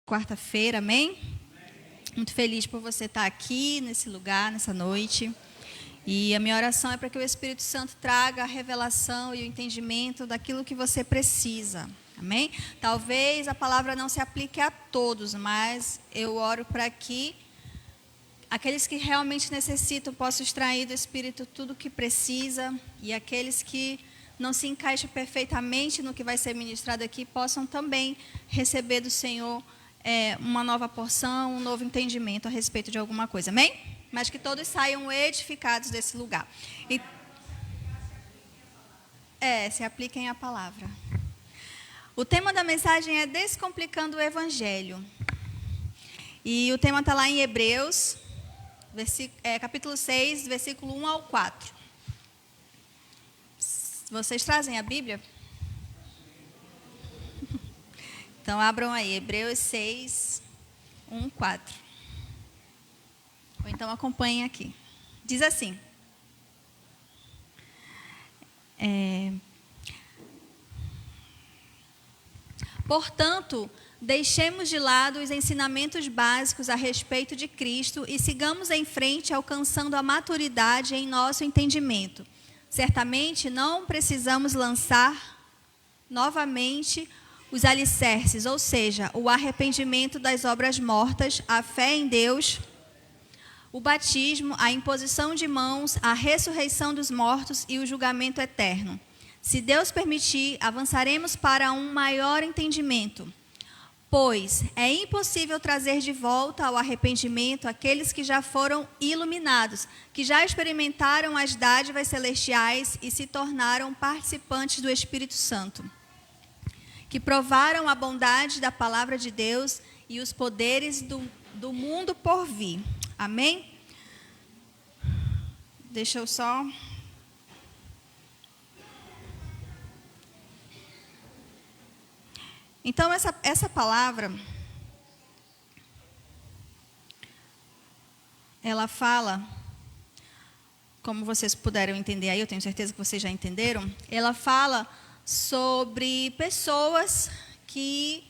Quarta-feira, amém? Muito feliz por você estar aqui nesse lugar, nessa noite. E a minha oração é para que o Espírito Santo traga a revelação e o entendimento daquilo que você precisa, amém? Talvez a palavra não se aplique a todos, mas eu oro para que aqueles que realmente necessitam possam extrair do Espírito tudo o que precisa, e aqueles que não se encaixam perfeitamente no que vai ser ministrado aqui possam também receber do Senhor uma nova porção, um novo entendimento a respeito de alguma coisa, amém? Mas que todos saiam edificados desse lugar. Se apliquem a palavra. O tema da mensagem é Descomplicando o Evangelho. E o tema está lá em Hebreus, capítulo 6, versículo 1 ao 4. Vocês trazem a Bíblia? Então, abram aí, Hebreus 6, 1, 4. Ou então, acompanhem aqui. Diz assim. Portanto, deixemos de lado os ensinamentos básicos a respeito de Cristo e sigamos em frente, alcançando a maturidade em nosso entendimento. Certamente, não precisamos lançar novamente os alicerces, ou seja, o arrependimento das obras mortas, a fé em Deus, o batismo, a imposição de mãos, a ressurreição dos mortos e o julgamento eterno. Se Deus permitir, avançaremos para um maior entendimento, pois é impossível trazer de volta ao arrependimento aqueles que já foram iluminados, que já experimentaram as dádivas celestiais e se tornaram participantes do Espírito Santo, que provaram a bondade da palavra de Deus e os poderes do mundo por vir. Amém? Deixa eu só... Então, essa palavra, ela fala, como vocês puderam entender aí, eu tenho certeza que vocês já entenderam, ela fala sobre pessoas que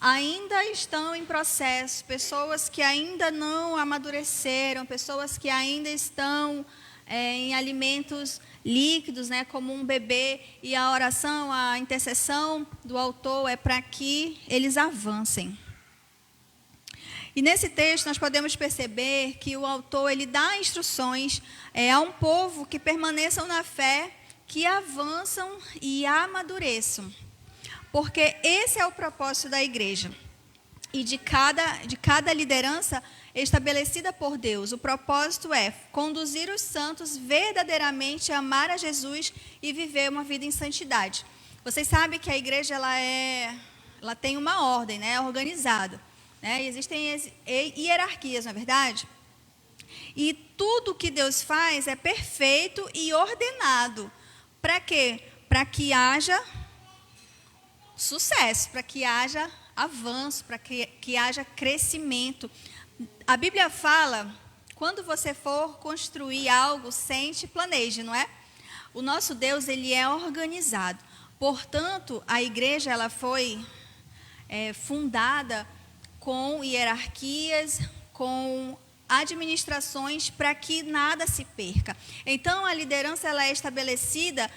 ainda estão em processo, pessoas que ainda não amadureceram, pessoas que ainda estão em alimentos líquidos, né, como um bebê, e a oração, a intercessão do autor é para que eles avancem. E nesse texto nós podemos perceber que o autor ele dá instruções a um povo que permaneçam na fé, que avançam e amadureçam. Porque esse é o propósito da igreja e de cada liderança estabelecida por Deus. O propósito é conduzir os santos verdadeiramente a amar a Jesus e viver uma vida em santidade. Vocês sabem que a igreja ela tem uma ordem, né, organizada, né? Existem hierarquias, não é verdade? E tudo que Deus faz é perfeito e ordenado. Para quê? Para que haja sucesso, para que haja avanço, para que haja crescimento. A Bíblia fala, quando você for construir algo, sente, planeje, não é? O nosso Deus, ele é organizado. Portanto, a igreja ela foi fundada com hierarquias, com administrações para que nada se perca. Então, a liderança ela é estabelecida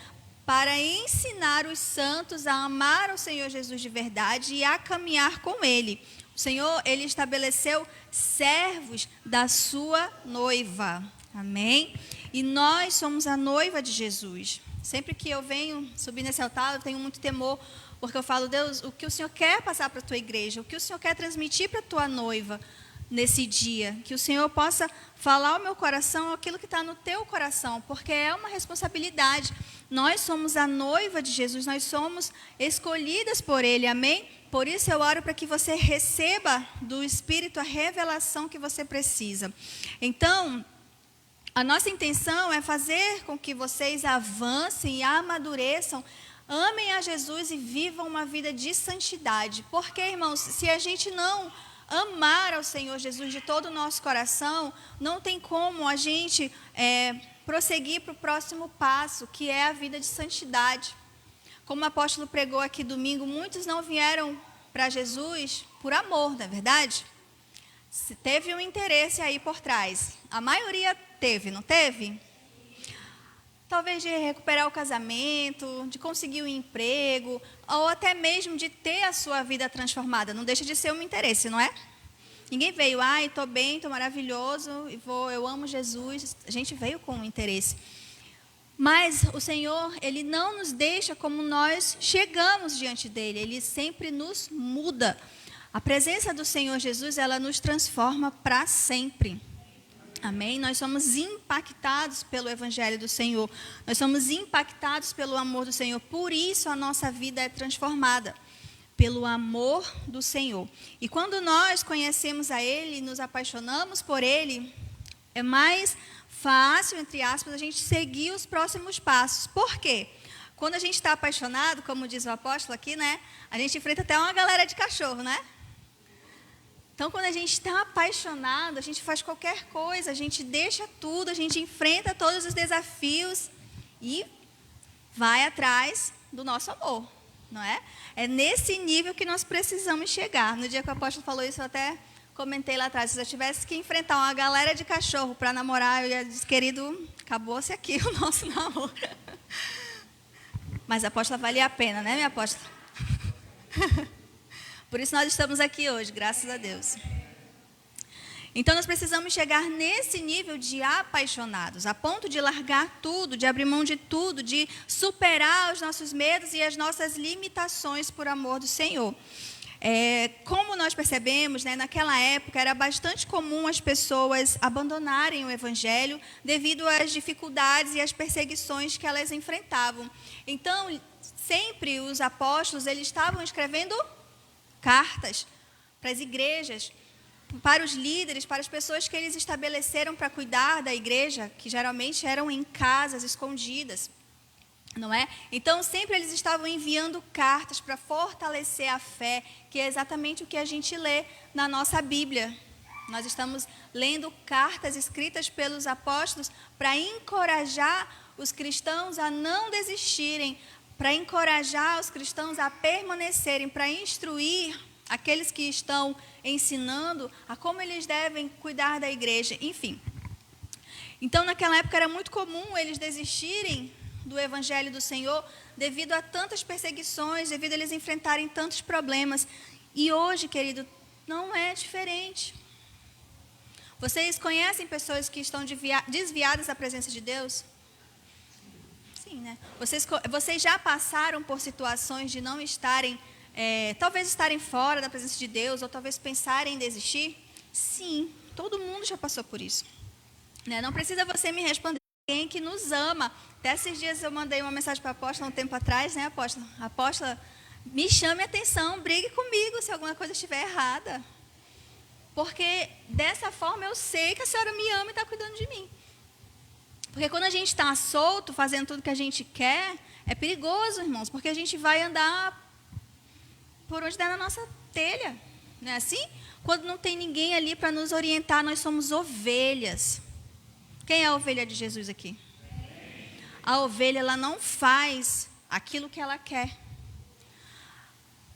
para ensinar os santos a amar o Senhor Jesus de verdade e a caminhar com Ele. O Senhor, Ele estabeleceu servos da sua noiva. Amém? E nós somos a noiva de Jesus. Sempre que eu venho subir nesse altar, eu tenho muito temor, porque eu falo, Deus, o que o Senhor quer passar para a tua igreja? O que o Senhor quer transmitir para a tua noiva nesse dia? Que o Senhor possa falar ao meu coração aquilo que está no teu coração, porque é uma responsabilidade. Nós somos a noiva de Jesus, nós somos escolhidas por Ele, amém? Por isso eu oro para que você receba do Espírito a revelação que você precisa. Então, a nossa intenção é fazer com que vocês avancem e amadureçam, amem a Jesus e vivam uma vida de santidade. Porque, irmãos, se a gente não amar ao Senhor Jesus de todo o nosso coração, não tem como a gente prosseguir para o próximo passo, que é a vida de santidade. Como o apóstolo pregou aqui domingo, muitos não vieram para Jesus por amor, não é verdade? Se teve um interesse aí por trás. A maioria teve, não teve? Talvez de recuperar o casamento, de conseguir um emprego, ou até mesmo de ter a sua vida transformada. Não deixa de ser um interesse, não é? Ninguém veio, estou bem, estou maravilhoso, eu amo Jesus. A gente veio com um interesse. Mas o Senhor, Ele não nos deixa como nós chegamos diante dEle. Ele sempre nos muda. A presença do Senhor Jesus, ela nos transforma para sempre. Amém? Nós somos impactados pelo Evangelho do Senhor. Nós somos impactados pelo amor do Senhor. Por isso a nossa vida é transformada. Pelo amor do Senhor. E quando nós conhecemos a Ele e nos apaixonamos por Ele, é mais fácil, entre aspas, a gente seguir os próximos passos. Por quê? Quando a gente está apaixonado, como diz o apóstolo aqui, né? A gente enfrenta até uma galera de cachorro, né? Então, quando a gente está apaixonado, a gente faz qualquer coisa, a gente deixa tudo, a gente enfrenta todos os desafios e vai atrás do nosso amor, não é? É nesse nível que nós precisamos chegar. No dia que o apóstolo falou isso, eu até comentei lá atrás, se eu tivesse que enfrentar uma galera de cachorro para namorar, eu ia dizer, querido, acabou-se aqui o nosso namoro. Mas a apóstola valia a pena, né, minha apóstola? Por isso nós estamos aqui hoje, graças a Deus. Então nós precisamos chegar nesse nível de apaixonados, a ponto de largar tudo, de abrir mão de tudo, de superar os nossos medos e as nossas limitações por amor do Senhor. Como nós percebemos, né, naquela época era bastante comum as pessoas abandonarem o Evangelho devido às dificuldades e às perseguições que elas enfrentavam. Então, sempre os apóstolos eles estavam escrevendo cartas para as igrejas, para os líderes, para as pessoas que eles estabeleceram para cuidar da igreja, que geralmente eram em casas escondidas, não é? Então, sempre eles estavam enviando cartas para fortalecer a fé, que é exatamente o que a gente lê na nossa Bíblia. Nós estamos lendo cartas escritas pelos apóstolos para encorajar os cristãos a não desistirem, para encorajar os cristãos a permanecerem, para instruir aqueles que estão ensinando a como eles devem cuidar da igreja, enfim. Então, naquela época era muito comum eles desistirem do Evangelho do Senhor devido a tantas perseguições, devido a eles enfrentarem tantos problemas. E hoje, querido, não é diferente. Vocês conhecem pessoas que estão desviadas da presença de Deus? Sim, né? Vocês já passaram por situações de não estarem, talvez estarem fora da presença de Deus, ou talvez pensarem em desistir? Sim, todo mundo já passou por isso. Né? Não precisa você me responder. Alguém que nos ama. Até esses dias eu mandei uma mensagem para a apóstola um tempo atrás, né, apóstola? Apóstola, me chame a atenção, brigue comigo se alguma coisa estiver errada. Porque dessa forma eu sei que a senhora me ama e está cuidando de mim. Porque quando a gente está solto, fazendo tudo que a gente quer, é perigoso, irmãos, porque a gente vai andar por onde der na nossa telha. Não é assim? Quando não tem ninguém ali para nos orientar, nós somos ovelhas. Quem é a ovelha de Jesus aqui? A ovelha, ela não faz aquilo que ela quer.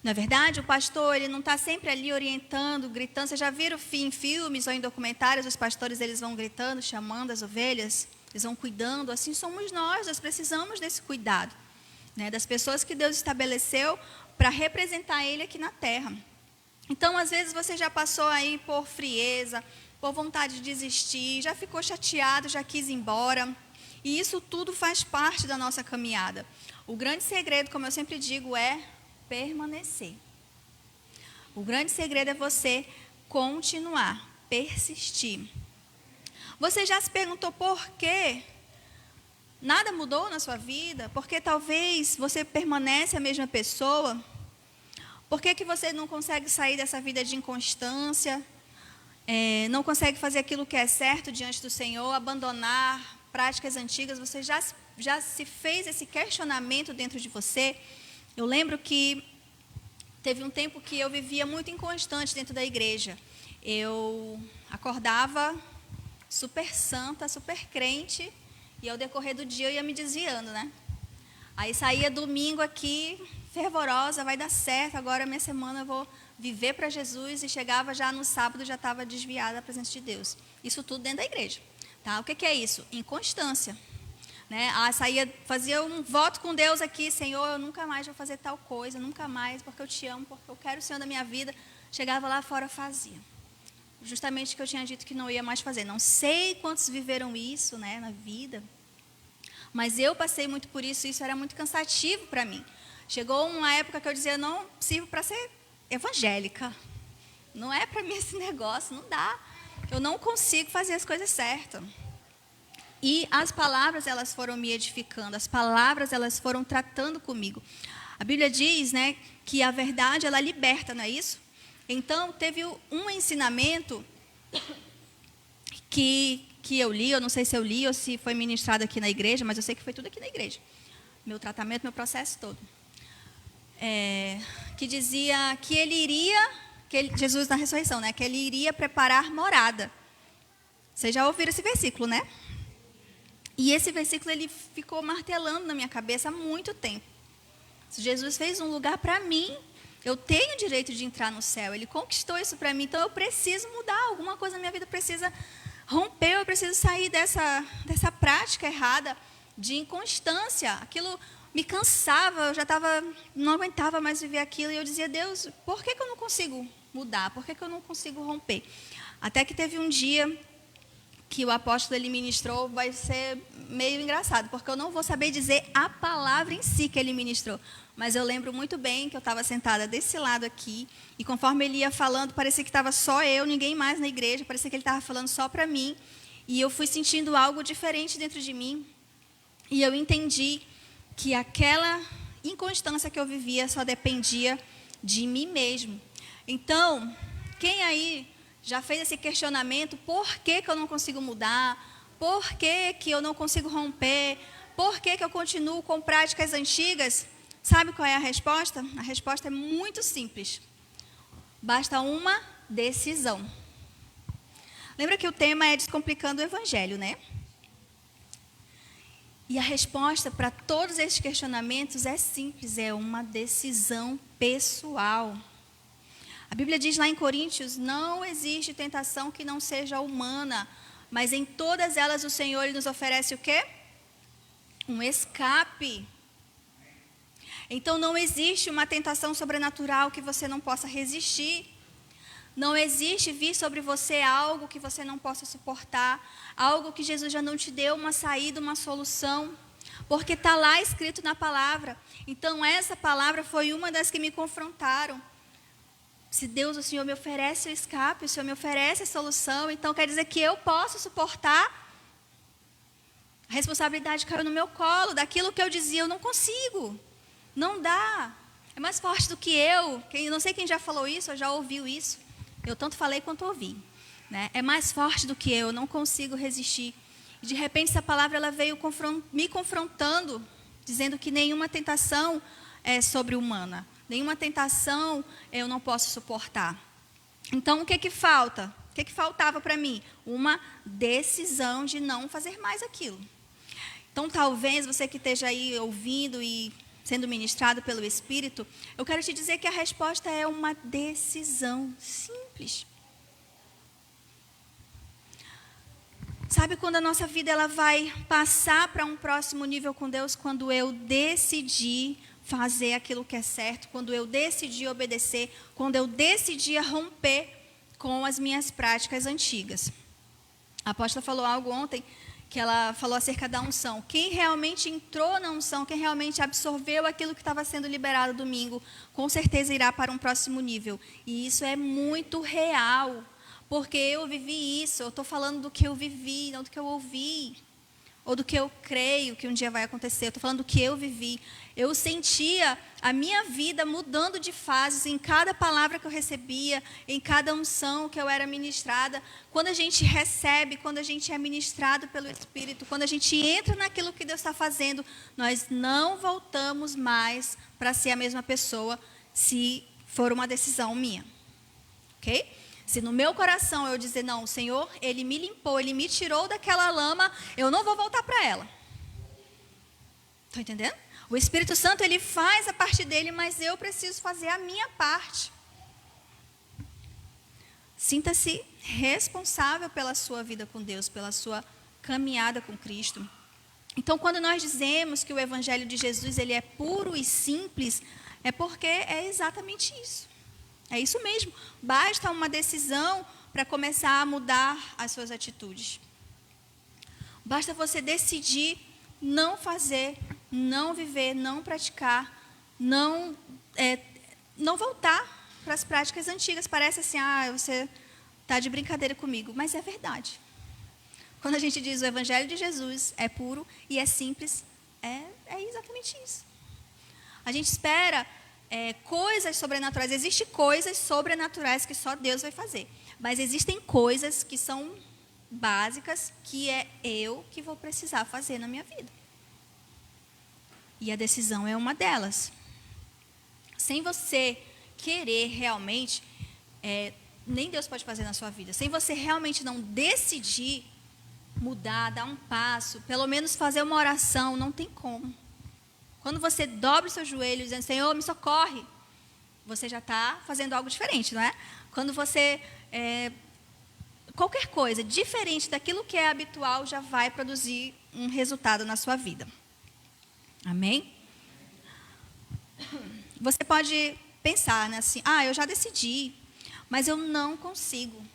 Na verdade, o pastor, ele não está sempre ali orientando, gritando. Vocês já viram em filmes ou em documentários, os pastores eles vão gritando, chamando as ovelhas, eles vão cuidando. Assim somos nós precisamos desse cuidado, né, das pessoas que Deus estabeleceu para representar Ele aqui na terra. Então, às vezes, você já passou aí por frieza, por vontade de desistir, já ficou chateado, já quis ir embora. E isso tudo faz parte da nossa caminhada. O grande segredo, como eu sempre digo, é permanecer. O grande segredo é você continuar, persistir. Você já se perguntou por quê? Nada mudou na sua vida? Porque talvez você permanece a mesma pessoa? Por que você não consegue sair dessa vida de inconstância? Não consegue fazer aquilo que é certo diante do Senhor, abandonar práticas antigas? Você já se fez esse questionamento dentro de você? Eu lembro que teve um tempo que eu vivia muito inconstante dentro da igreja. Eu acordava super santa, super crente, e ao decorrer do dia eu ia me desviando, né? Aí saía domingo aqui, fervorosa, vai dar certo, agora minha semana eu vou viver para Jesus, e chegava já no sábado, já estava desviada da presença de Deus. Isso tudo dentro da igreja. Tá? O que é isso? Inconstância. Né? Fazia um voto com Deus aqui, Senhor, eu nunca mais vou fazer tal coisa, nunca mais, porque eu te amo, porque eu quero o Senhor da minha vida. Chegava lá fora, fazia. Justamente o que eu tinha dito que não ia mais fazer. Não sei quantos viveram isso, né, na vida, mas eu passei muito por isso, e isso era muito cansativo para mim. Chegou uma época que eu dizia, não sirvo para ser evangélica. Não é para mim esse negócio, não dá. Eu não consigo fazer as coisas certas. E as palavras, elas foram me edificando, as palavras, elas foram tratando comigo. A Bíblia diz, né, que a verdade, ela liberta, não é isso? Então, teve um ensinamento que eu li, eu não sei se eu li ou se foi ministrado aqui na igreja, mas eu sei que foi tudo aqui na igreja. Meu tratamento, meu processo todo. Que dizia que ele iria, Jesus na ressurreição, né, que ele iria preparar morada. Vocês já ouviram esse versículo, né? E esse versículo, ele ficou martelando na minha cabeça há muito tempo. Se Jesus fez um lugar para mim, eu tenho o direito de entrar no céu. Ele conquistou isso para mim, então eu preciso mudar. Alguma coisa na minha vida precisa romper, eu preciso sair dessa prática errada de inconstância. Aquilo me cansava, eu já não aguentava mais viver aquilo. E eu dizia, Deus, por que eu não consigo mudar? Por que eu não consigo romper? Até que teve um dia que o apóstolo, ele ministrou, vai ser meio engraçado, porque eu não vou saber dizer a palavra em si que ele ministrou, mas eu lembro muito bem que eu estava sentada desse lado aqui, e conforme ele ia falando, parecia que estava só eu, ninguém mais na igreja, parecia que ele estava falando só para mim, e eu fui sentindo algo diferente dentro de mim, e eu entendi que aquela inconstância que eu vivia só dependia de mim mesmo. Então, quem aí já fez esse questionamento, por que eu não consigo mudar? Por que eu não consigo romper? Por que eu continuo com práticas antigas? Sabe qual é a resposta? A resposta é muito simples. Basta uma decisão. Lembra que o tema é Descomplicando o Evangelho, né? E a resposta para todos esses questionamentos é simples, é uma decisão pessoal. A Bíblia diz lá em Coríntios, não existe tentação que não seja humana, mas em todas elas o Senhor, ele nos oferece o quê? Um escape. Então não existe uma tentação sobrenatural que você não possa resistir. Não existe vir sobre você algo que você não possa suportar, algo que Jesus já não te deu uma saída, uma solução, porque está lá escrito na palavra. Então essa palavra foi uma das que me confrontaram. Se Deus, o Senhor me oferece o escape, o Senhor me oferece a solução, então quer dizer que eu posso suportar. A responsabilidade caiu no meu colo, daquilo que eu dizia, eu não consigo, não dá. É mais forte do que eu. Não sei quem já falou isso, ou já ouviu isso. Eu tanto falei quanto ouvi. Né? É mais forte do que eu não consigo resistir. E de repente essa palavra, ela veio me confrontando, dizendo que nenhuma tentação é sobre-humana. Nenhuma tentação eu não posso suportar. Então, o que falta? O que faltava para mim? Uma decisão de não fazer mais aquilo. Então, talvez você que esteja aí ouvindo e sendo ministrado pelo Espírito, eu quero te dizer que a resposta é uma decisão simples. Sabe quando a nossa vida, ela vai passar para um próximo nível com Deus? Quando eu decidi fazer aquilo que é certo, quando eu decidi obedecer, quando eu decidi romper com as minhas práticas antigas. A apóstola falou algo ontem, que ela falou acerca da unção. Quem realmente entrou na unção, quem realmente absorveu aquilo que estava sendo liberado domingo, com certeza irá para um próximo nível. E isso é muito real, porque eu vivi isso, eu estou falando do que eu vivi, não do que eu ouvi, ou do que eu creio que um dia vai acontecer. Eu estou falando do que eu vivi. Eu sentia a minha vida mudando de fases em cada palavra que eu recebia, em cada unção que eu era ministrada. Quando a gente recebe, quando a gente é ministrado pelo Espírito, quando a gente entra naquilo que Deus está fazendo, nós não voltamos mais para ser a mesma pessoa se for uma decisão minha. Ok? Se no meu coração eu dizer, não, o Senhor, Ele me limpou, Ele me tirou daquela lama, eu não vou voltar para ela. Estão entendendo? O Espírito Santo, ele faz a parte dele, mas eu preciso fazer a minha parte. Sinta-se responsável pela sua vida com Deus, pela sua caminhada com Cristo. Então, quando nós dizemos que o Evangelho de Jesus ele é puro e simples, é porque é exatamente isso. É isso mesmo. Basta uma decisão para começar a mudar as suas atitudes. Basta você decidir não fazer, não viver, não praticar, não voltar para as práticas antigas. Parece assim, você está de brincadeira comigo, mas é verdade. Quando a gente diz o Evangelho de Jesus é puro e é simples, é exatamente isso. A gente espera coisas sobrenaturais. Existem coisas sobrenaturais que só Deus vai fazer. Mas existem coisas que são básicas que é eu que vou precisar fazer na minha vida. E a decisão é uma delas. Sem você querer realmente, nem Deus pode fazer na sua vida. Sem você realmente não decidir mudar, dar um passo, pelo menos fazer uma oração, não tem como. Quando você dobra o seu joelho dizendo, Senhor, me socorre, você já está fazendo algo diferente, não é? Quando você, qualquer coisa diferente daquilo que é habitual, já vai produzir um resultado na sua vida. Amém? Você pode pensar, né, assim, eu já decidi, mas eu não consigo.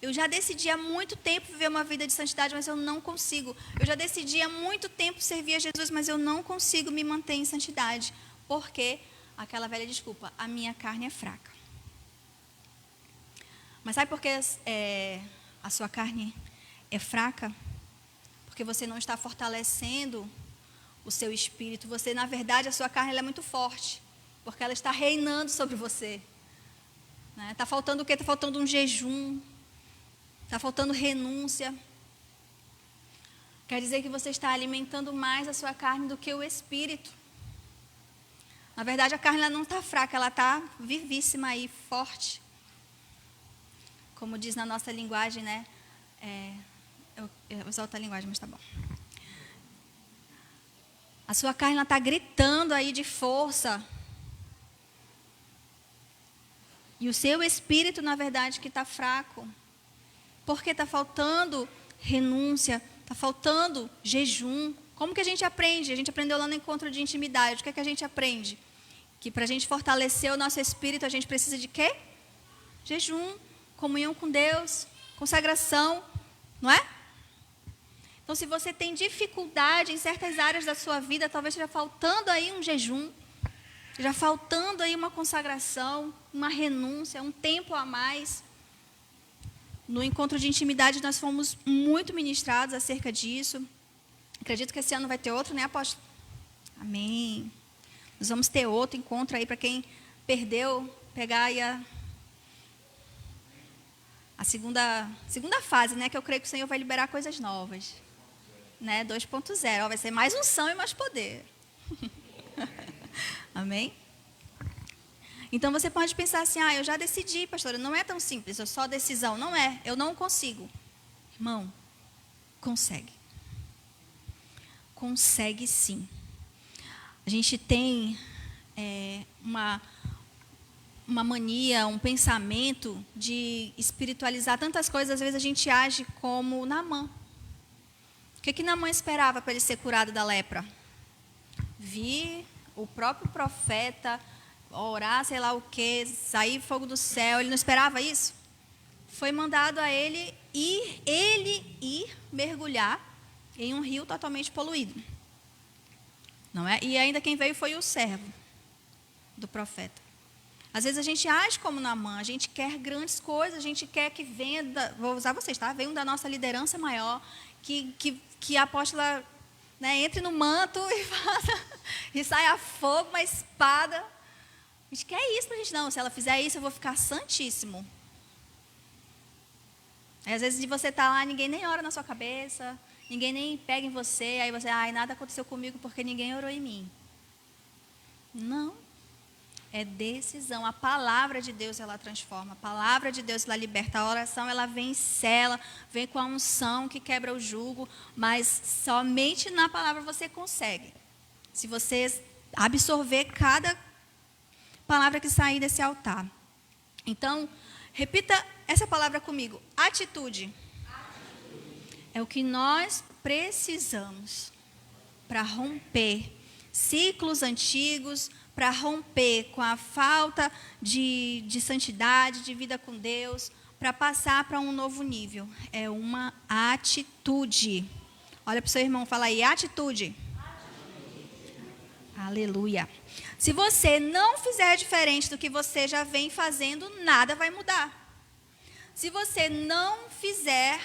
Eu já decidi há muito tempo viver uma vida de santidade, mas eu não consigo. Eu já decidi há muito tempo servir a Jesus, mas eu não consigo me manter em santidade. Por quê? Aquela velha desculpa, a minha carne é fraca. Mas sabe por que a sua carne é fraca? Porque você não está fortalecendo o seu espírito. Você, na verdade, a sua carne ela é muito forte, porque ela está reinando sobre você. Está faltando o quê? Está faltando um jejum. Está faltando renúncia. Quer dizer que você está alimentando mais a sua carne do que o espírito. Na verdade, a carne ela não está fraca, ela está vivíssima aí, forte. Como diz na nossa linguagem, né? Eu vou usar outra linguagem, mas tá bom. A sua carne está gritando aí de força. E o seu espírito, na verdade, que está fraco. Porque está faltando renúncia, está faltando jejum. Como que a gente aprende? A gente aprendeu lá no encontro de intimidade. O que é que a gente aprende? Que para a gente fortalecer o nosso espírito, a gente precisa de quê? Jejum, comunhão com Deus, consagração, não é? Então, se você tem dificuldade em certas áreas da sua vida, talvez esteja faltando aí um jejum, esteja faltando aí uma consagração, uma renúncia, um tempo a mais. No encontro de intimidade, nós fomos muito ministrados acerca disso. Acredito que esse ano vai ter outro, né, apóstolo? Amém. Nós vamos ter outro encontro aí para quem perdeu, pegar aí a segunda fase, né, que eu creio que o Senhor vai liberar coisas novas. Né, 2.0, vai ser mais unção e mais poder. Amém? Então, você pode pensar assim, eu já decidi, pastora, não é tão simples, é só decisão. Não é, eu não consigo. Irmão, consegue. Consegue sim. A gente tem uma mania, um pensamento de espiritualizar tantas coisas, às vezes a gente age como Naamã. O que Naamã esperava para ele ser curado da lepra? Vir o próprio profeta orar, sei lá o que, sair fogo do céu. Ele não esperava isso? Foi mandado a ele ir mergulhar em um rio totalmente poluído. Não é? E ainda quem veio foi o servo do profeta. Às vezes a gente age como Naamã, a gente quer grandes coisas, a gente quer que venha, vou usar vocês, tá? Venham da nossa liderança maior, que a apóstola, né, entre no manto e saia fogo, uma espada. A gente quer isso para a gente, não, se ela fizer isso eu vou ficar santíssimo. Aí, às vezes você está lá, ninguém nem ora na sua cabeça, ninguém nem pega em você, aí você, nada aconteceu comigo porque ninguém orou em mim. Não. É decisão. A palavra de Deus, ela transforma. A palavra de Deus, ela liberta. A oração, ela vem em cela, vem com a unção que quebra o jugo, mas somente na palavra você consegue Se você absorver cada palavra que sair desse altar. Então, repita essa palavra comigo. Atitude. É o que nós precisamos para romper ciclos antigos, para romper com a falta de santidade, de vida com Deus, para passar para um novo nível. É uma atitude. Olha para o seu irmão, fala aí, atitude. Aleluia. Se você não fizer diferente do que você já vem fazendo, nada vai mudar. Se você não fizer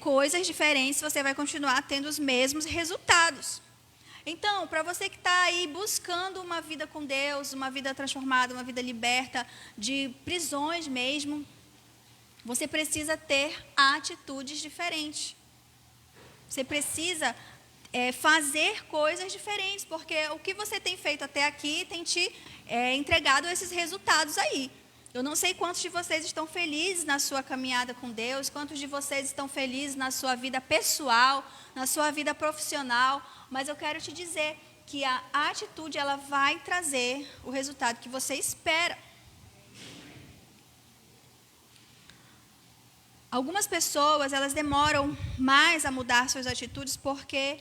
coisas diferentes, você vai continuar tendo os mesmos resultados. Então, para você que está aí buscando uma vida com Deus, uma vida transformada, uma vida liberta de prisões mesmo, você precisa ter atitudes diferentes. Você precisa fazer coisas diferentes, porque o que você tem feito até aqui tem te entregado esses resultados aí. Eu não sei quantos de vocês estão felizes na sua caminhada com Deus, quantos de vocês estão felizes na sua vida pessoal, na sua vida profissional, mas eu quero te dizer que a atitude ela vai trazer o resultado que você espera. Algumas pessoas, elas demoram mais a mudar suas atitudes porque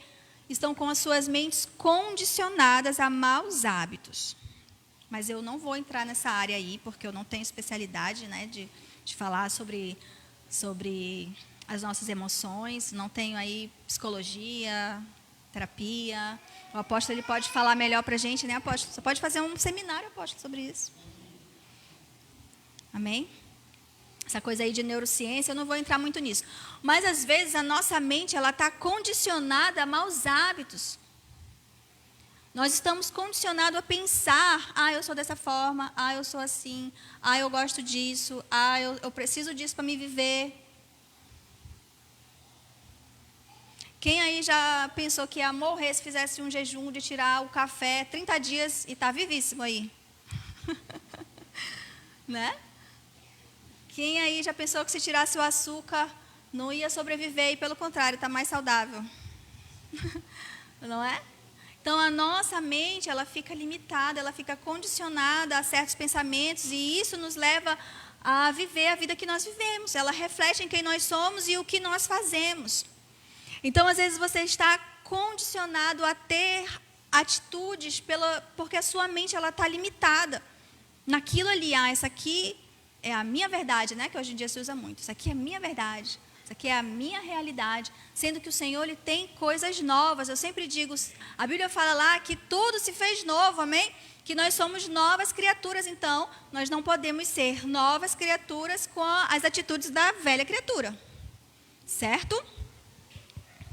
estão com as suas mentes condicionadas a maus hábitos. Mas eu não vou entrar nessa área aí, porque eu não tenho especialidade, né, de falar sobre as nossas emoções. Não tenho aí psicologia, terapia. O apóstolo ele pode falar melhor para a gente, né, apóstolo? Você pode fazer um seminário, apóstolo, sobre isso. Amém? Essa coisa aí de neurociência, eu não vou entrar muito nisso. Mas, às vezes, a nossa mente ela está condicionada a maus hábitos. Nós estamos condicionados a pensar, eu sou dessa forma, eu sou assim, eu gosto disso, eu preciso disso para me viver. Quem aí já pensou que ia morrer se fizesse um jejum de tirar o café 30 dias e está vivíssimo aí? Né? Quem aí já pensou que se tirasse o açúcar não ia sobreviver e pelo contrário, está mais saudável? Não é? Então, a nossa mente, ela fica limitada, ela fica condicionada a certos pensamentos e isso nos leva a viver a vida que nós vivemos. Ela reflete em quem nós somos e o que nós fazemos. Então, às vezes, você está condicionado a ter atitudes porque a sua mente está limitada naquilo ali. Isso aqui é a minha verdade, né? Que hoje em dia se usa muito. Isso aqui é a minha verdade. Isso aqui é a minha realidade, sendo que o Senhor ele tem coisas novas. Eu sempre digo, a Bíblia fala lá que tudo se fez novo, amém? Que nós somos novas criaturas, então nós não podemos ser novas criaturas com as atitudes da velha criatura, certo?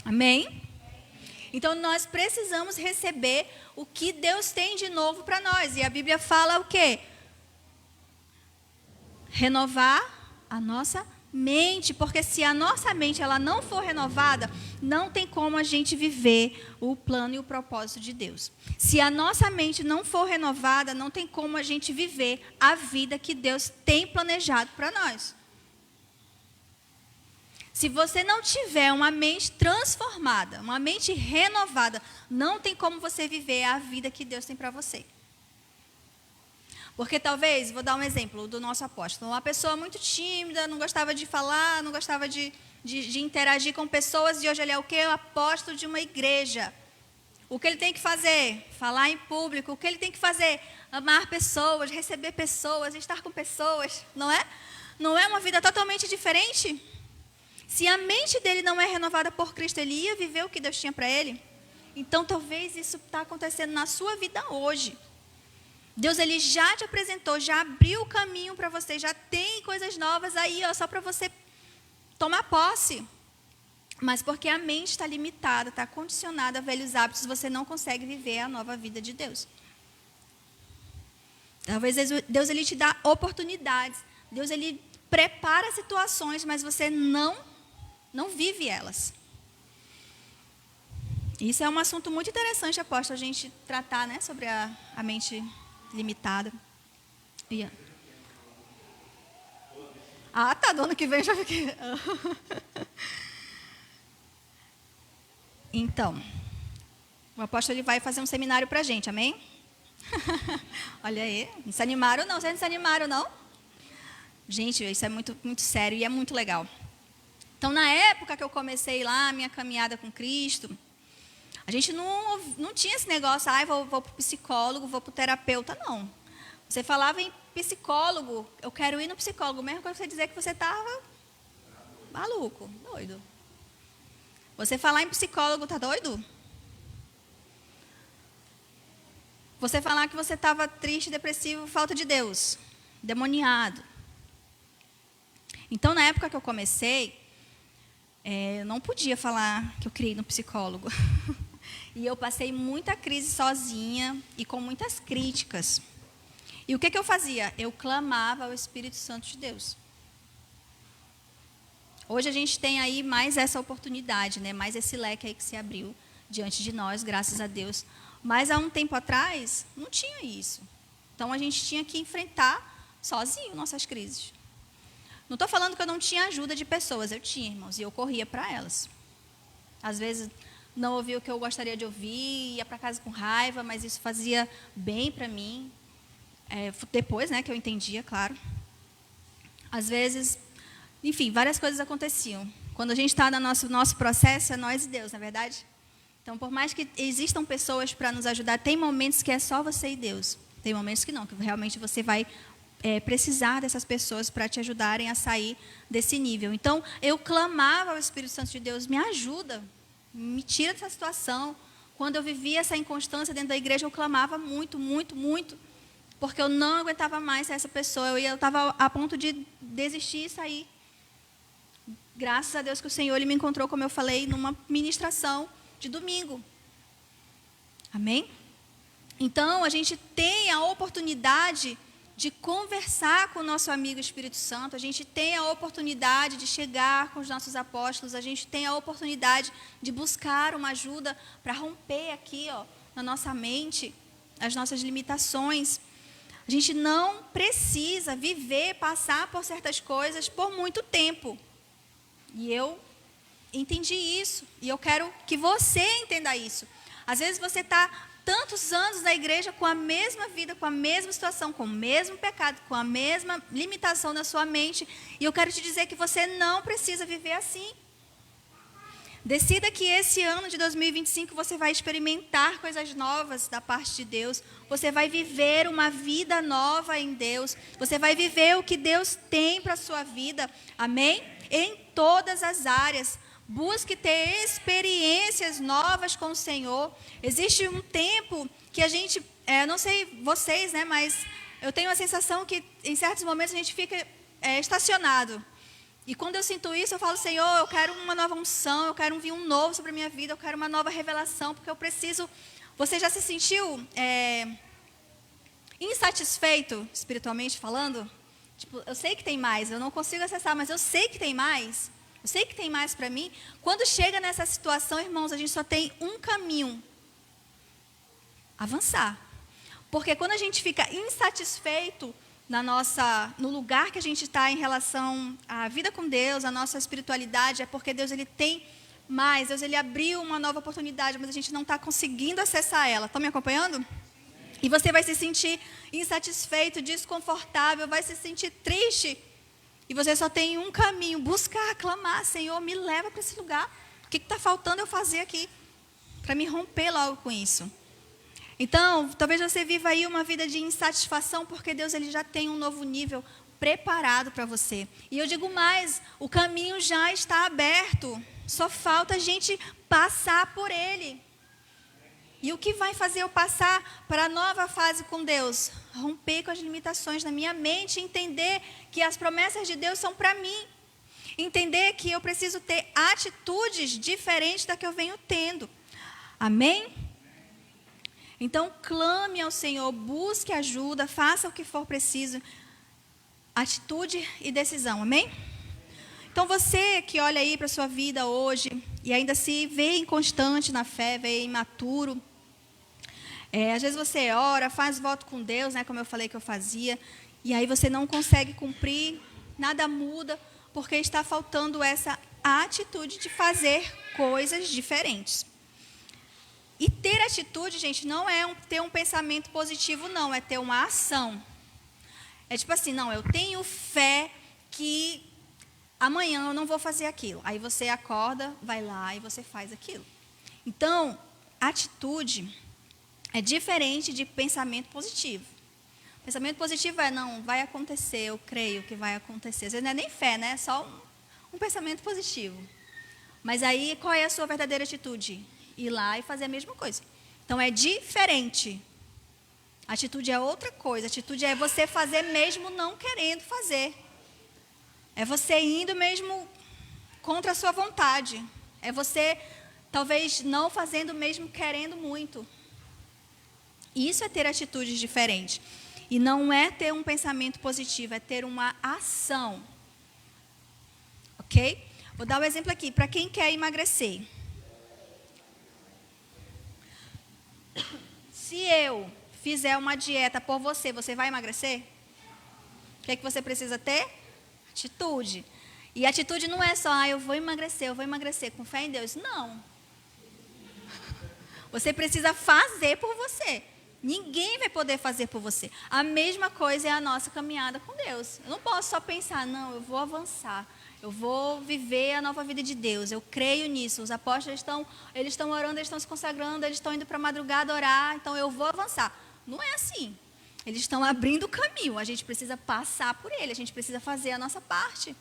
Amém? Então nós precisamos receber o que Deus tem de novo para nós. E a Bíblia fala o quê? Renovar a nossa mente, porque se a nossa mente ela não for renovada, não tem como a gente viver o plano e o propósito de Deus. Se a nossa mente não for renovada, não tem como a gente viver a vida que Deus tem planejado para nós. Se você não tiver uma mente transformada, uma mente renovada, não tem como você viver a vida que Deus tem para você. Porque talvez, vou dar um exemplo do nosso apóstolo, uma pessoa muito tímida, não gostava de falar, não gostava de interagir com pessoas, e hoje ele é o quê? O apóstolo de uma igreja. O que ele tem que fazer? Falar em público. O que ele tem que fazer? Amar pessoas, receber pessoas, estar com pessoas, não é? Não é uma vida totalmente diferente? Se a mente dele não é renovada por Cristo, ele ia viver o que Deus tinha para ele? Então, talvez isso está acontecendo na sua vida hoje. Deus ele já te apresentou, já abriu o caminho para você, já tem coisas novas aí, só para você tomar posse. Mas porque a mente está limitada, está condicionada a velhos hábitos, você não consegue viver a nova vida de Deus. Talvez Deus ele te dá oportunidades, Deus ele prepara situações, mas você não vive elas. Isso é um assunto muito interessante, apóstolo, a gente tratar, né, sobre a mente limitada. Tá, do ano que vem já fiquei. Então, O apóstolo ele vai fazer um seminário para a gente, amém? Olha aí, não se animaram não? Vocês não se animaram não? Gente, isso é muito, muito sério e é muito legal. Então, na época que eu comecei lá a minha caminhada com Cristo, a gente não tinha esse negócio, vou para o psicólogo, vou para o terapeuta, não. Você falava em psicólogo, eu quero ir no psicólogo, mesmo que você dizer que você estava maluco, doido. Você falar em psicólogo, tá doido? Você falar que você estava triste, depressivo, falta de Deus, demoniado. Então, na época que eu comecei, eu não podia falar que eu queria ir no psicólogo. E eu passei muita crise sozinha e com muitas críticas. E o que eu fazia? Eu clamava ao Espírito Santo de Deus. Hoje a gente tem aí mais essa oportunidade, né? Mais esse leque aí que se abriu diante de nós, graças a Deus. Mas há um tempo atrás, não tinha isso. Então a gente tinha que enfrentar sozinho nossas crises. Não estou falando que eu não tinha ajuda de pessoas, eu tinha, irmãos, e eu corria para elas. Às vezes não ouvia o que eu gostaria de ouvir, ia para casa com raiva, mas isso fazia bem para mim. Depois, né, que eu entendia, claro. Às vezes, enfim, várias coisas aconteciam. Quando a gente está no nosso processo, é nós e Deus, não é verdade? Então, por mais que existam pessoas para nos ajudar, tem momentos que é só você e Deus. Tem momentos que não, que realmente você vai precisar dessas pessoas para te ajudarem a sair desse nível. Então, eu clamava ao Espírito Santo de Deus, me ajuda, me tira dessa situação. Quando eu vivia essa inconstância dentro da igreja, eu clamava muito, muito, muito, porque eu não aguentava mais essa pessoa. Eu estava a ponto de desistir e sair. Graças a Deus que o Senhor ele me encontrou, como eu falei, numa ministração de domingo. Amém? Então, a gente tem a oportunidade de conversar com o nosso amigo Espírito Santo, a gente tem a oportunidade de chegar com os nossos apóstolos, a gente tem a oportunidade de buscar uma ajuda para romper aqui, na nossa mente, as nossas limitações. A gente não precisa passar por certas coisas por muito tempo. E eu entendi isso, e eu quero que você entenda isso. Às vezes você está tantos anos na igreja com a mesma vida, com a mesma situação, com o mesmo pecado, com a mesma limitação na sua mente. E eu quero te dizer que você não precisa viver assim. Decida que esse ano de 2025 você vai experimentar coisas novas da parte de Deus. Você vai viver uma vida nova em Deus. Você vai viver o que Deus tem para a sua vida. Amém? Em todas as áreas. Busque ter experiências novas com o Senhor. Existe um tempo que a gente, não sei vocês, né, mas eu tenho a sensação que em certos momentos a gente fica estacionado. E quando eu sinto isso, eu falo, Senhor, eu quero uma nova unção, eu quero um vinho novo sobre a minha vida, eu quero uma nova revelação, porque eu preciso... Você já se sentiu insatisfeito, espiritualmente falando? Tipo, eu sei que tem mais, eu não consigo acessar, mas eu sei que tem mais. Eu sei que tem mais para mim. Quando chega nessa situação, irmãos, a gente só tem um caminho. Avançar. Porque quando a gente fica insatisfeito no lugar que a gente está em relação à vida com Deus, à nossa espiritualidade, é porque Deus ele tem mais. Deus ele abriu uma nova oportunidade, mas a gente não está conseguindo acessar ela. Estão me acompanhando? E você vai se sentir insatisfeito, desconfortável, vai se sentir triste. E você só tem um caminho, buscar, clamar, Senhor, me leva para esse lugar. O que está faltando eu fazer aqui? Para me romper logo com isso. Então, talvez você viva aí uma vida de insatisfação, porque Deus ele já tem um novo nível preparado para você. E eu digo mais, o caminho já está aberto. Só falta a gente passar por ele. E o que vai fazer eu passar para a nova fase com Deus? Romper com as limitações na minha mente, entender que as promessas de Deus são para mim. Entender que eu preciso ter atitudes diferentes da que eu venho tendo. Amém? Então, clame ao Senhor, busque ajuda, faça o que for preciso. Atitude e decisão, amém? Então, você que olha aí para a sua vida hoje e ainda se vê inconstante na fé, vê imaturo. Às vezes você ora, faz voto com Deus, né, como eu falei que eu fazia, e aí você não consegue cumprir, nada muda, porque está faltando essa atitude de fazer coisas diferentes. E ter atitude, gente, não é ter um pensamento positivo, não. É ter uma ação. É tipo assim, não, eu tenho fé que amanhã eu não vou fazer aquilo. Aí você acorda, vai lá e você faz aquilo. Então, atitude é diferente de pensamento positivo. Pensamento positivo é, não, vai acontecer, eu creio que vai acontecer. Às vezes não é nem fé, né? É só um pensamento positivo. Mas aí, qual é a sua verdadeira atitude? Ir lá e fazer a mesma coisa. Então, é diferente. Atitude é outra coisa. Atitude é você fazer mesmo não querendo fazer. É você indo mesmo contra a sua vontade. É você, talvez, não fazendo mesmo querendo muito. Isso é ter atitudes diferentes. E não é ter um pensamento positivo, é ter uma ação. Ok? Vou dar um exemplo aqui. Para quem quer emagrecer. Se eu fizer uma dieta por você, você vai emagrecer? O que é que você precisa ter? Atitude. E atitude não é só, eu vou emagrecer com fé em Deus. Não. Você precisa fazer por você. Ninguém vai poder fazer por você. A mesma coisa é a nossa caminhada com Deus. Eu não posso só pensar, não, eu vou avançar. Eu vou viver a nova vida de Deus. Eu creio nisso. Os apóstolos eles estão orando, eles estão se consagrando, eles estão indo para a madrugada orar, então eu vou avançar. Não é assim. Eles estão abrindo o caminho. A gente precisa passar por ele. A gente precisa fazer a nossa parte.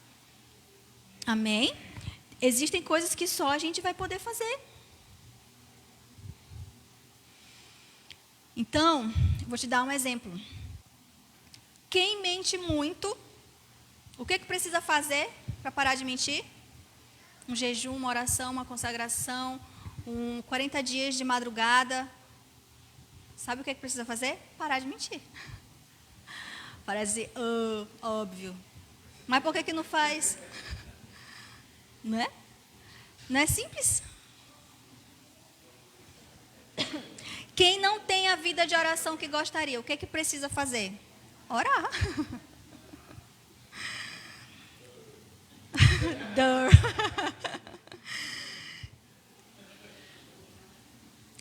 Amém? Existem coisas que só a gente vai poder fazer. Então, vou te dar um exemplo. Quem mente muito, o que precisa fazer para parar de mentir? Um jejum, uma oração, uma consagração, 40 dias de madrugada. Sabe o que precisa fazer? Parar de mentir. Parece óbvio. Mas por que não faz? Não é? Não é simples? Quem não tem a vida de oração que gostaria, o que precisa fazer? Orar.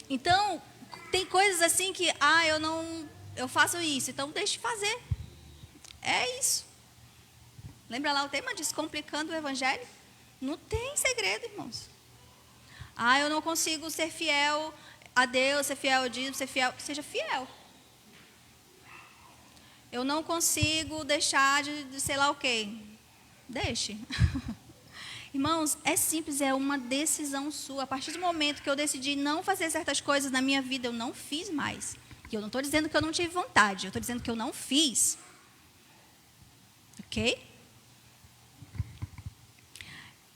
Então, tem coisas assim que, eu faço isso, então deixe de fazer. É isso. Lembra lá o tema? Descomplicando o Evangelho? Não tem segredo, irmãos. Eu não consigo ser fiel a Deus, ser fiel a Deus, ser fiel. Seja fiel. Eu não consigo deixar de sei lá o quê. Deixe. Irmãos, é simples, é uma decisão sua. A partir do momento que eu decidi não fazer certas coisas na minha vida, eu não fiz mais. E eu não estou dizendo que eu não tive vontade, eu estou dizendo que eu não fiz. Ok?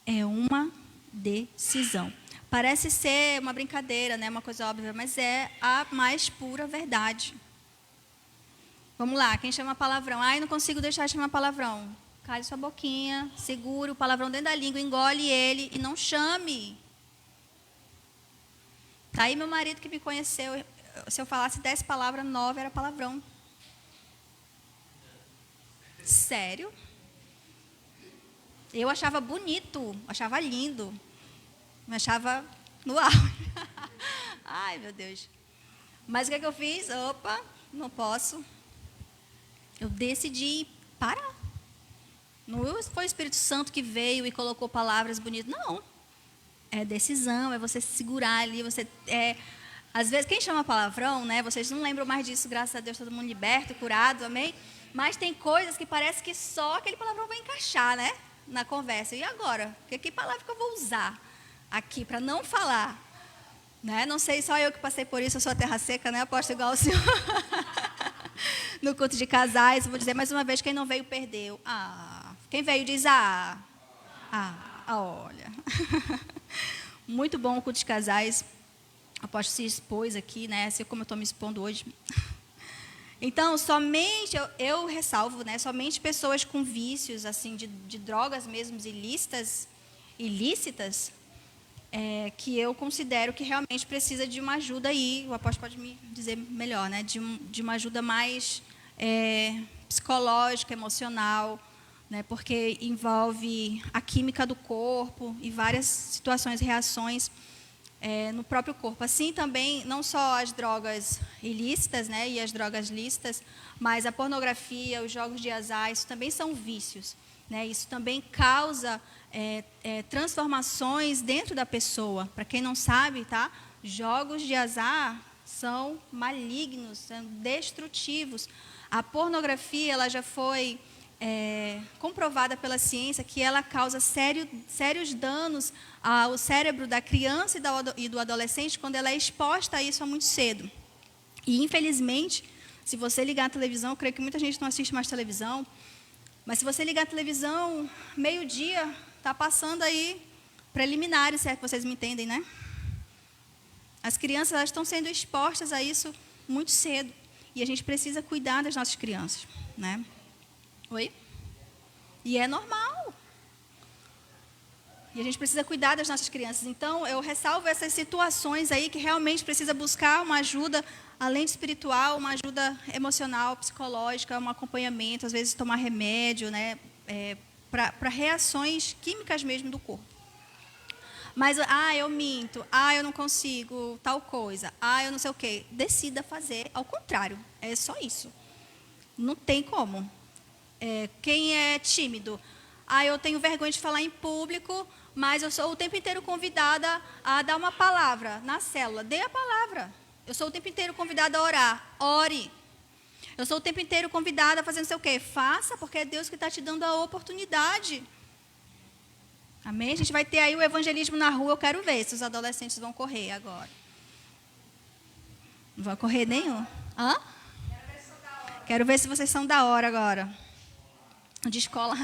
É uma decisão. Parece ser uma brincadeira, né? Uma coisa óbvia, mas é a mais pura verdade. Vamos lá, quem chama palavrão? Não consigo deixar de chamar palavrão. Cale sua boquinha, segure o palavrão dentro da língua, engole ele e não chame. Tá aí meu marido que me conheceu, se eu falasse 10 palavras, 9 era palavrão. Sério? Eu achava bonito, achava lindo, me achava no auge. Ai, meu Deus. Mas o que eu fiz? Opa, não posso. Eu decidi parar. Não foi o Espírito Santo que veio e colocou palavras bonitas. Não. É decisão, é você se segurar ali. Às vezes, quem chama palavrão, né? Vocês não lembram mais disso, graças a Deus, todo mundo liberto, curado, amém? Mas tem coisas que parece que só aquele palavrão vai encaixar, né? Na conversa. E agora? Que palavra que eu vou usar aqui para não falar? Né? Não sei, só eu que passei por isso, eu sou a terra seca, né? Aposto igual o senhor. No culto de casais, vou dizer mais uma vez, quem não veio perdeu. Quem veio diz olha. Muito bom o culto de casais. Aposto se expôs aqui, né? Assim como eu estou me expondo hoje. Então, somente, eu ressalvo, né? Somente pessoas com vícios, assim, de drogas mesmo ilícitas, que eu considero que realmente precisa de uma ajuda aí, o apóstolo pode me dizer melhor, né? De uma ajuda mais psicológica, emocional, né? Porque envolve a química do corpo e várias situações, reações no próprio corpo. Assim também, não só as drogas ilícitas, né, e as drogas lícitas, mas a pornografia, os jogos de azar, isso também são vícios. Né? Isso também causa transformações dentro da pessoa. Para quem não sabe, tá? Jogos de azar são malignos, são destrutivos. A pornografia, ela já foi comprovada pela ciência que ela causa sérios danos ao cérebro da criança e do adolescente quando ela é exposta a isso muito cedo. E, infelizmente, se você ligar a televisão, eu creio que muita gente não assiste mais televisão, mas se você ligar a televisão, meio-dia, está passando aí preliminares, se é que vocês me entendem, né? As crianças, elas estão sendo expostas a isso muito cedo. E a gente precisa cuidar das nossas crianças, né? Oi? E é normal. E a gente precisa cuidar das nossas crianças. Então, eu ressalvo essas situações aí que realmente precisa buscar uma ajuda, além de espiritual, uma ajuda emocional, psicológica, um acompanhamento, às vezes tomar remédio, né? Para reações químicas mesmo do corpo. Mas, eu minto, eu não consigo tal coisa, eu não sei o quê. Decida fazer ao contrário, é só isso. Não tem como. Quem é tímido? Eu tenho vergonha de falar em público, mas eu sou o tempo inteiro convidada a dar uma palavra na célula. Dê a palavra. Eu sou o tempo inteiro convidada a orar. Ore. Eu sou o tempo inteiro convidada a fazer não sei o quê. Faça, porque é Deus que está te dando a oportunidade. Amém? A gente vai ter aí o evangelismo na rua. Eu quero ver se os adolescentes vão correr agora. Não vão correr nenhum. Hã? Quero ver se vocês são da hora agora. De escola.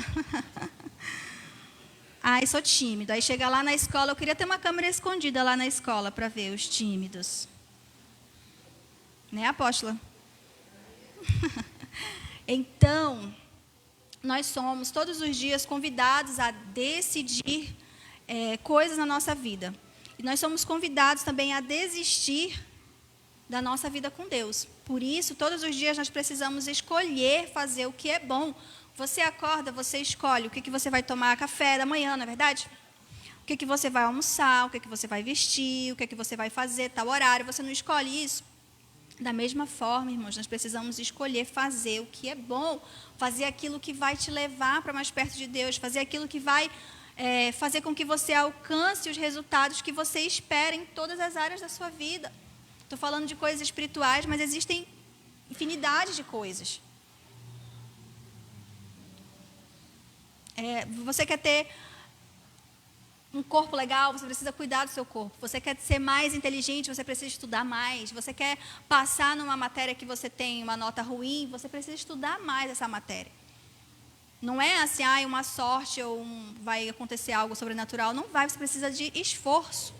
Sou tímido. Aí chega lá na escola, eu queria ter uma câmera escondida lá na escola para ver os tímidos. Né, apóstola? Então, nós somos todos os dias convidados a decidir coisas na nossa vida. E nós somos convidados também a desistir da nossa vida com Deus. Por isso, todos os dias nós precisamos escolher fazer o que é bom. Você acorda, você escolhe o que você vai tomar café da manhã, não é verdade? O que você vai almoçar, o que você vai vestir, o que você vai fazer, tal horário. Você não escolhe isso? Da mesma forma, irmãos, nós precisamos escolher fazer o que é bom, fazer aquilo que vai te levar para mais perto de Deus, fazer aquilo que vai fazer com que você alcance os resultados que você espera em todas as áreas da sua vida. Estou falando de coisas espirituais, mas existem infinidade de coisas. Você quer ter um corpo legal, você precisa cuidar do seu corpo. Você quer ser mais inteligente, você precisa estudar mais. Você quer passar numa matéria que você tem uma nota ruim, você precisa estudar mais essa matéria. Não é assim, uma sorte ou vai acontecer algo sobrenatural. Não vai, você precisa de esforço.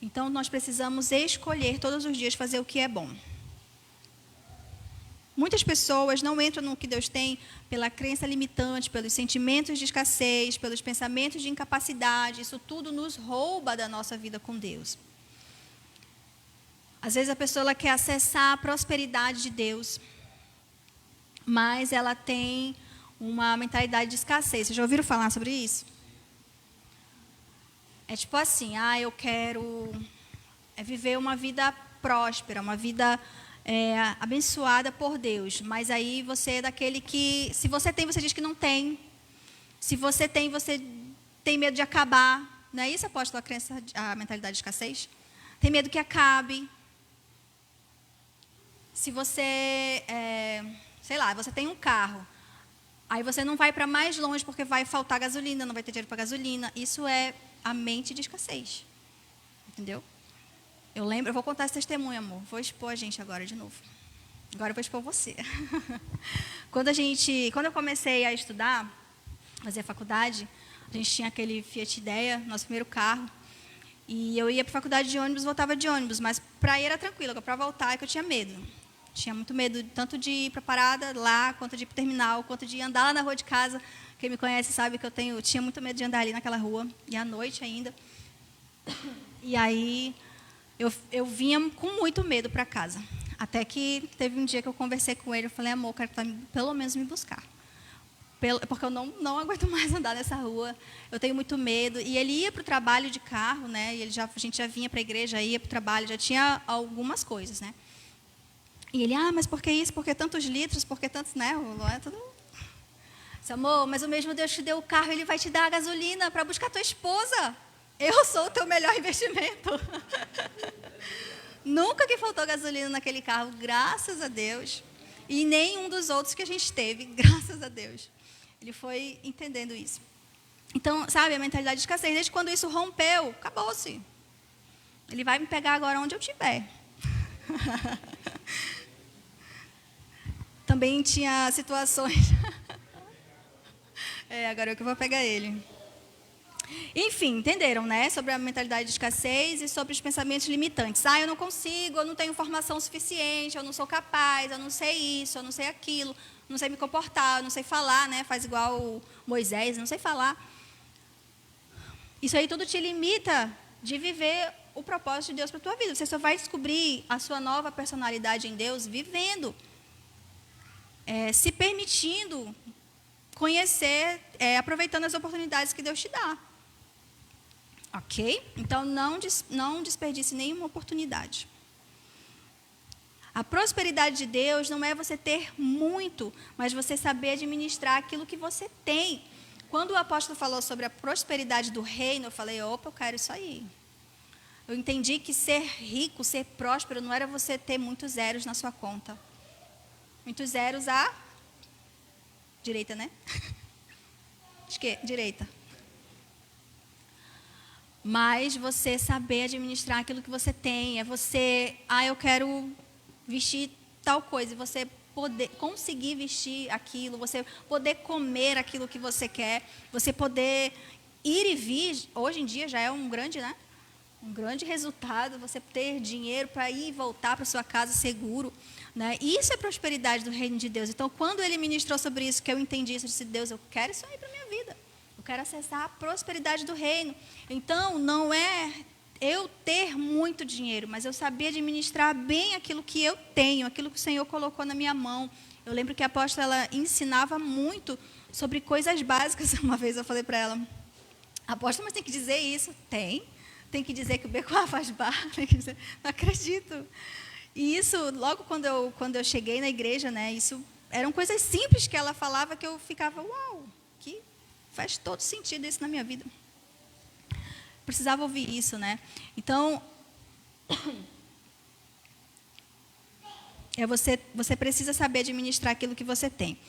Então, nós precisamos escolher todos os dias fazer o que é bom. Muitas pessoas não entram no que Deus tem pela crença limitante, pelos sentimentos de escassez, pelos pensamentos de incapacidade. Isso tudo nos rouba da nossa vida com Deus. Às vezes a pessoa ela quer acessar a prosperidade de Deus, mas ela tem uma mentalidade de escassez. Vocês já ouviram falar sobre isso? É tipo assim, eu quero viver uma vida próspera, uma vida abençoada por Deus. Mas aí você é daquele que, se você tem, você diz que não tem. Se você tem medo de acabar. Não é isso, apóstolo, a mentalidade de escassez? Tem medo que acabe. Se você, você tem um carro. Aí você não vai para mais longe porque vai faltar gasolina, não vai ter dinheiro para gasolina. Isso é a mente de escassez. Entendeu? Eu vou contar esse testemunho, amor. Vou expor a gente agora de novo. Agora eu vou expor você. Quando eu comecei a estudar, fazer faculdade, a gente tinha aquele Fiat Idea, nosso primeiro carro. E eu ia para a faculdade de ônibus, voltava de ônibus. Mas para ir era tranquilo, para voltar é que eu tinha medo. Tinha muito medo, tanto de ir para a parada lá, quanto de ir para o terminal, quanto de andar lá na rua de casa. Quem me conhece sabe que eu tinha muito medo de andar ali naquela rua. E à noite ainda. E aí eu vinha com muito medo para casa. Até que teve um dia que eu conversei com ele, eu falei, amor, eu quero que pelo menos me buscar. Porque eu não aguento mais andar nessa rua. Eu tenho muito medo. E ele ia para o trabalho de carro, né? E a gente já vinha para a igreja, ia para o trabalho, já tinha algumas coisas, né? E ele, mas por que isso? Por que tantos litros? Por que tantos, né? Tudo... Disse, amor, mas o mesmo Deus te deu o carro, Ele vai te dar a gasolina para buscar tua esposa. Eu sou o teu melhor investimento. Nunca que faltou gasolina naquele carro, graças a Deus. E nenhum dos outros que a gente teve, graças a Deus. Ele foi entendendo isso. Então, sabe, a mentalidade de escassez, desde quando isso rompeu, acabou-se. Ele vai me pegar agora onde eu estiver. Também tinha situações... agora eu que vou pegar ele. Enfim, entenderam, né? Sobre a mentalidade de escassez e sobre os pensamentos limitantes. Eu não consigo, eu não tenho formação suficiente, eu não sou capaz, eu não sei isso, eu não sei aquilo, não sei me comportar, eu não sei falar, né? Faz igual o Moisés, não sei falar. Isso aí tudo te limita de viver o propósito de Deus para a tua vida. Você só vai descobrir a sua nova personalidade em Deus vivendo, se permitindo conhecer, aproveitando as oportunidades que Deus te dá. Ok? Então, não desperdice nenhuma oportunidade. A prosperidade de Deus não é você ter muito, mas você saber administrar aquilo que você tem. Quando o apóstolo falou sobre a prosperidade do reino, eu falei, opa, eu quero isso aí. Eu entendi que ser rico, ser próspero, não era você ter muitos zeros na sua conta. Muitos zeros à direita, né? Direita. Mas você saber administrar aquilo que você tem. É você, eu quero vestir tal coisa. E você poder conseguir vestir aquilo. Você poder comer aquilo que você quer. Você poder ir e vir. Hoje em dia já é um grande, né? Um grande resultado. Você ter dinheiro para ir e voltar para sua casa seguro. Né? Isso é prosperidade do reino de Deus. Então, quando ele ministrou sobre isso, que eu entendi isso, eu disse, Deus, eu quero isso aí para a minha vida. Eu quero acessar a prosperidade do reino. Então, não é eu ter muito dinheiro, mas eu saber administrar bem aquilo que eu tenho, aquilo que o Senhor colocou na minha mão. Eu lembro que a apóstola ela ensinava muito sobre coisas básicas. Uma vez eu falei para ela, apóstola, mas tem que dizer isso. Tem que dizer que o beco faz bar. Tem que dizer, não acredito. E isso, logo quando eu cheguei na igreja, né, isso eram coisas simples que ela falava que eu ficava, uau, que faz todo sentido isso na minha vida. Precisava ouvir isso, né? Então, você precisa saber administrar aquilo que você tem.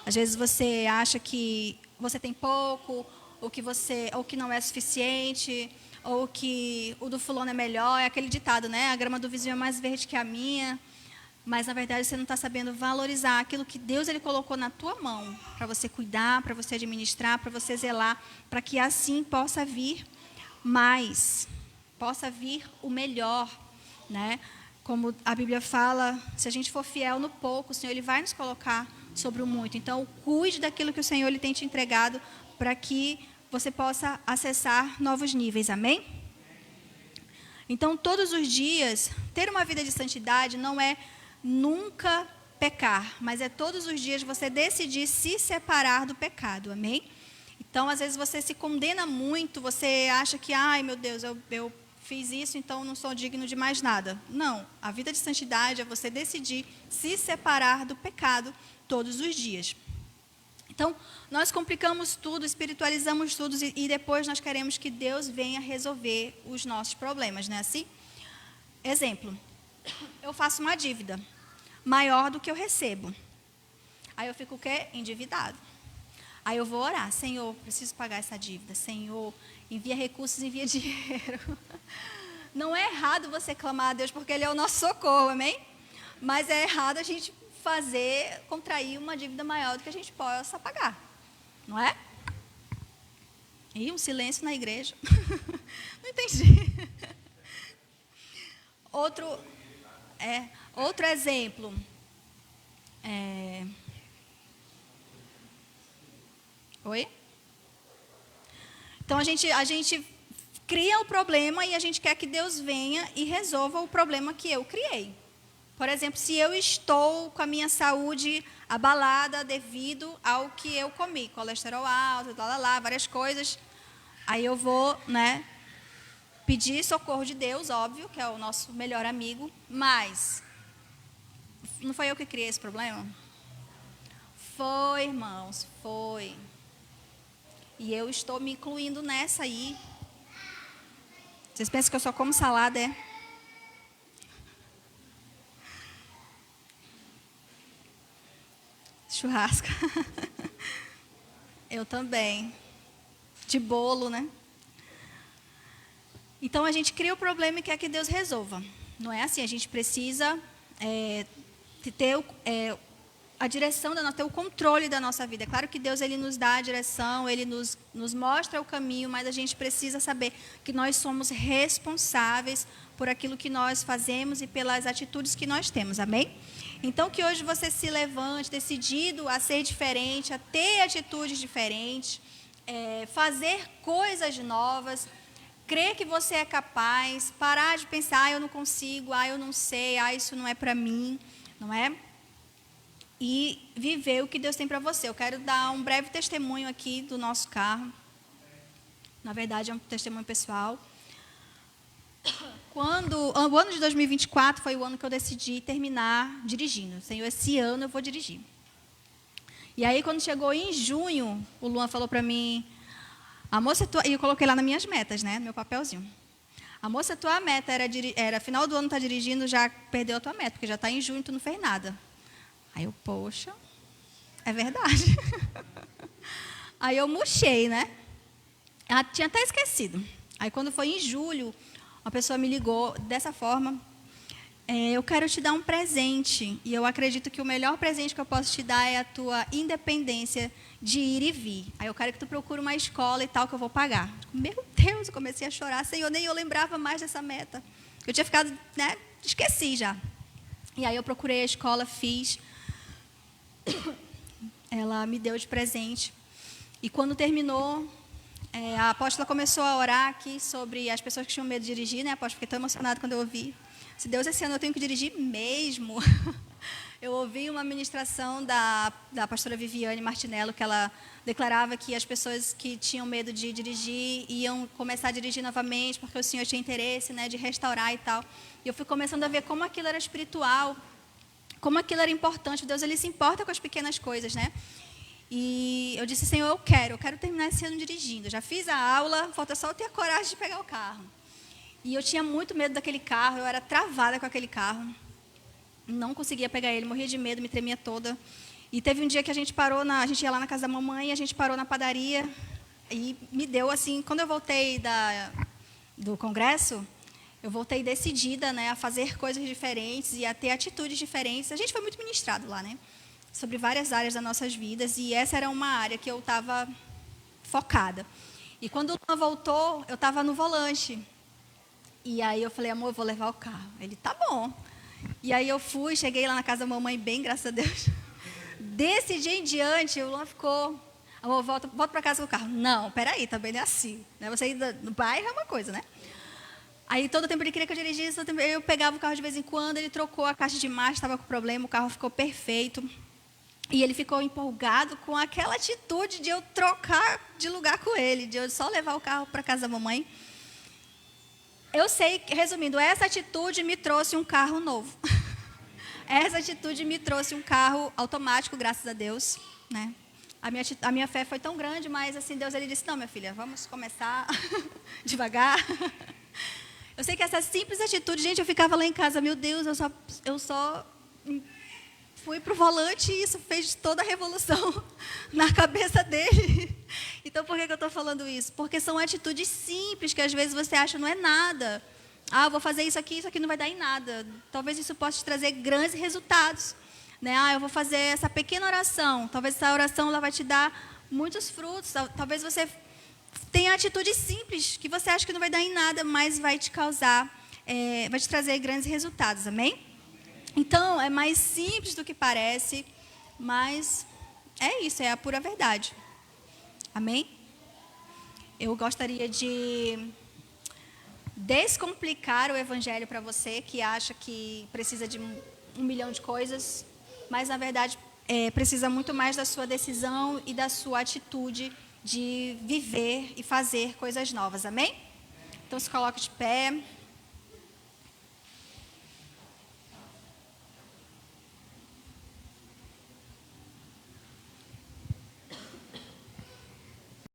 Às vezes você acha que você tem pouco, ou que não é suficiente, ou que o do fulano é melhor, é aquele ditado, né? A grama do vizinho é mais verde que a minha. Mas, na verdade, você não está sabendo valorizar aquilo que Deus ele colocou na tua mão, para você cuidar, para você administrar, para você zelar, para que assim possa vir mais, possa vir o melhor, né? Como a Bíblia fala, se a gente for fiel no pouco, o Senhor ele vai nos colocar sobre o muito. Então, cuide daquilo que o Senhor ele tem te entregado, para que você possa acessar novos níveis, amém? Então, todos os dias, ter uma vida de santidade não é nunca pecar, mas é todos os dias você decidir se separar do pecado, amém? Então, às vezes você se condena muito, você acha que, meu Deus, eu fiz isso, então não sou digno de mais nada. Não, a vida de santidade é você decidir se separar do pecado todos os dias. Então, nós complicamos tudo, espiritualizamos tudo e depois nós queremos que Deus venha resolver os nossos problemas, não é assim? Exemplo, eu faço uma dívida maior do que eu recebo. Aí eu fico o quê? Endividado. Aí eu vou orar, Senhor, preciso pagar essa dívida. Senhor, envia recursos, envia dinheiro. Não é errado você clamar a Deus, porque Ele é o nosso socorro, amém? Mas é errado a gente contrair uma dívida maior do que a gente possa pagar. Não é? E um silêncio na igreja. Não entendi. Outro exemplo. Oi? Então, a gente cria o problema e a gente quer que Deus venha e resolva o problema que eu criei. Por exemplo, se eu estou com a minha saúde abalada devido ao que eu comi, colesterol alto, várias coisas, aí eu vou, né, pedir socorro de Deus, óbvio, que é o nosso melhor amigo, mas não foi eu que criei esse problema? Foi, irmãos, foi. E eu estou me incluindo nessa aí. Vocês pensam que eu só como salada, é? Churrasco. Eu também. De bolo, né? Então a gente cria o problema e quer que Deus resolva. Não é assim, a gente precisa ter a direção, ter o controle da nossa vida. É claro que Deus ele nos dá a direção, Ele nos mostra o caminho, mas a gente precisa saber que nós somos responsáveis por aquilo que nós fazemos e pelas atitudes que nós temos, amém? Então que hoje você se levante decidido a ser diferente, a ter atitudes diferentes, fazer coisas novas, crer que você é capaz, parar de pensar, eu não consigo, eu não sei, isso não é para mim, não é? E viver o que Deus tem para você. Eu quero dar um breve testemunho aqui do nosso carro. Na verdade, é um testemunho pessoal. O ano de 2024 foi o ano que eu decidi terminar dirigindo. Senhor, esse ano eu vou dirigir. E aí, quando chegou em junho, o Luan falou para mim, a moça, e eu coloquei lá nas minhas metas, né, no meu papelzinho. A moça, tua meta era final do ano tá dirigindo, já perdeu a tua meta, porque já está em junho e tu não fez nada. Aí eu, poxa, é verdade. Aí eu murchei, né? Ela tinha até esquecido. Aí quando foi em julho, uma pessoa me ligou dessa forma, eu quero te dar um presente, e eu acredito que o melhor presente que eu posso te dar é a tua independência de ir e vir. Aí eu quero que tu procure uma escola e tal, que eu vou pagar. Meu Deus, eu comecei a chorar, Senhor, nem eu lembrava mais dessa meta. Eu tinha ficado, né, esqueci já. E aí eu procurei a escola, fiz. Ela me deu de presente. E quando terminou, a apóstola começou a orar aqui sobre as pessoas que tinham medo de dirigir, né? A apóstola, fiquei tão emocionada quando eu ouvi. Se Deus, esse ano eu tenho que dirigir mesmo. Eu ouvi uma ministração da pastora Viviane Martinello, que ela declarava que as pessoas que tinham medo de dirigir iam começar a dirigir novamente, porque o Senhor tinha interesse, né, de restaurar e tal. E eu fui começando a ver como aquilo era espiritual, como aquilo era importante. Deus, ele se importa com as pequenas coisas, né? E eu disse, Senhor, eu quero terminar esse ano dirigindo. Já fiz a aula, falta só eu ter a coragem de pegar o carro. E eu tinha muito medo daquele carro, eu era travada com aquele carro. Não conseguia pegar ele, morria de medo, me tremia toda. E teve um dia que a gente parou, a gente ia lá na casa da mamãe, a gente parou na padaria. E me deu assim, quando eu voltei do congresso, eu voltei decidida, né, a fazer coisas diferentes e a ter atitudes diferentes. A gente foi muito ministrado lá, né, sobre várias áreas das nossas vidas. E essa era uma área que eu estava focada. E quando o Luan voltou, eu estava no volante. E aí eu falei, amor, eu vou levar o carro. Ele, tá bom. E aí eu fui, cheguei lá na casa da mamãe bem, graças a Deus. Desse dia em diante, o Luan ficou, amor, volta para casa com o carro. Não, peraí, também não é assim. Né? Você ir no bairro é uma coisa, né? Aí todo tempo ele queria que eu dirigisse, eu pegava o carro de vez em quando, ele trocou a caixa de marcha, estava com problema, o carro ficou perfeito. E ele ficou empolgado com aquela atitude de eu trocar de lugar com ele, de eu só levar o carro para casa da mamãe. Eu sei, resumindo, essa atitude me trouxe um carro novo. Essa atitude me trouxe um carro automático, graças a Deus, né? A minha fé foi tão grande, mas assim, Deus ele disse, não, minha filha, vamos começar devagar. Eu sei que essa simples atitude, gente, eu ficava lá em casa, meu Deus, eu só fui pro volante e isso fez toda a revolução na cabeça dele. Então, por que eu estou falando isso? Porque são atitudes simples que às vezes você acha não é nada. Eu vou fazer isso aqui não vai dar em nada. Talvez isso possa te trazer grandes resultados. Né? Eu vou fazer essa pequena oração. Talvez essa oração ela vai te dar muitos frutos. Talvez você tenha atitudes simples que você acha que não vai dar em nada, mas vai te causar, vai te trazer grandes resultados. Amém? Então, é mais simples do que parece, mas é isso, é a pura verdade. Amém? Eu gostaria de descomplicar o evangelho para você que acha que precisa de 1 milhão de coisas, mas na verdade precisa muito mais da sua decisão e da sua atitude de viver e fazer coisas novas, amém? Então se coloque de pé.